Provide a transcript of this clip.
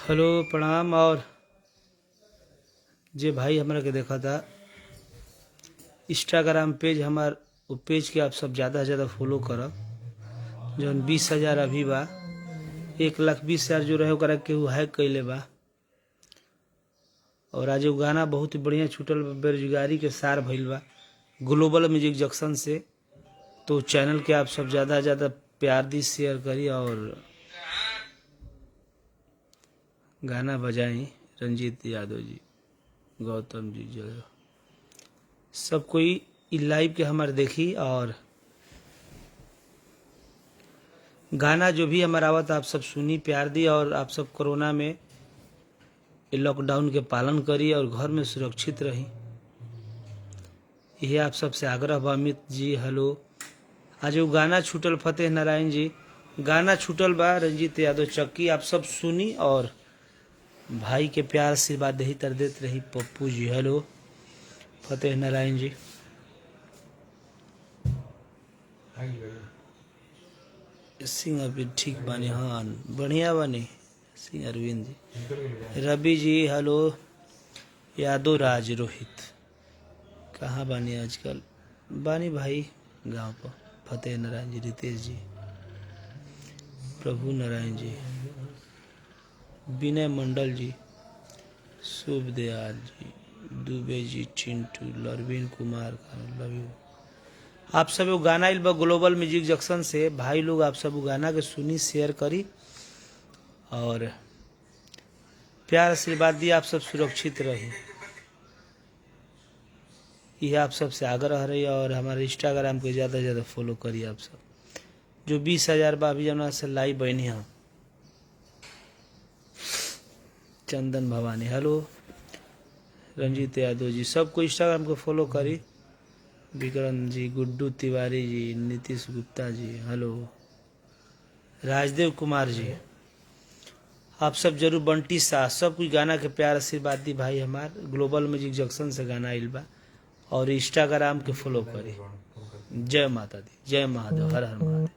Hello प्रणाम। और जे भाई हमरा के देखा था इंस्टाग्राम पेज हमार, वो पेज के आप सब ज़्यादा से ज़्यादा फॉलो करब। जौन 20,000 अभी बा, 1,20,000 जो रहे ओकरा के उ हैक कइले बा। और आज वो गाना बहुत ही बढ़िया छूटल बा, बेरोजगारी के सार भइल बा ग्लोबल म्यूजिक जंक्शन से। तो चैनल के आप सब ज़्यादा से ज़्यादा प्यार दी, शेयर करी और गाना बजाई। रंजीत यादव जी, गौतम जी, जो सब कोई इ लाइव के हमारे देखी। और गाना जो भी हमारा आवत आप सब सुनी, प्यार दी। और आप सब कोरोना में लॉकडाउन के पालन करी और घर में सुरक्षित रही, यही आप सबसे आग्रह बा। अमित जी हेलो। आज वो गाना छूटल, फतेह नारायण जी गाना छूटल बा, रंजीत यादव चक्की। आप सब सुनी और भाई के प्यार आशीर्वाद दही तर देते रही। पप्पू जी हेलो। फतेह नारायण जी सिंह अभी ठीक बानी, हाँ बढ़िया बानी सिंह अरविंद जी। रवि जी हेलो। यादव राज रोहित कहाँ बानी आजकल? बानी भाई गांव पर। फतेह नारायण जी, रितेश जी, प्रभु नारायण जी, विनय मंडल जी, शुभ दयाल जी, दुबे जी, चिंटू, लरविन कुमार, लव यू। आप सब वो गाना आइल बा ग्लोबल म्यूजिक जंक्शन से। भाई लोग आप सब वो गाना के सुनी, शेयर करी और प्यार आशीर्वाद दी। आप सब सुरक्षित रही, यह आप सब से आग्रह रही। और हमारे इंस्टाग्राम पे ज़्यादा से ज़्यादा फॉलो करिए आप सब। जो 20,000 बा अभी जना से लाइव बनी हम। चंदन भवानी हेलो। रंजीत यादव जी, सबको इंस्टाग्राम को फॉलो करी। विक्रम जी, गुड्डू तिवारी जी, नीतीश गुप्ता जी हेलो। राजदेव कुमार जी, आप सब जरूर। बंटी शाह, सब कुछ गाना के प्यार आशीर्वाद दी। भाई हमार ग्लोबल म्यूजिक जंक्शन से गाना आइल बा और इंस्टाग्राम के फॉलो करी। जय माता दी, जय महादेव, हर हर महादेव।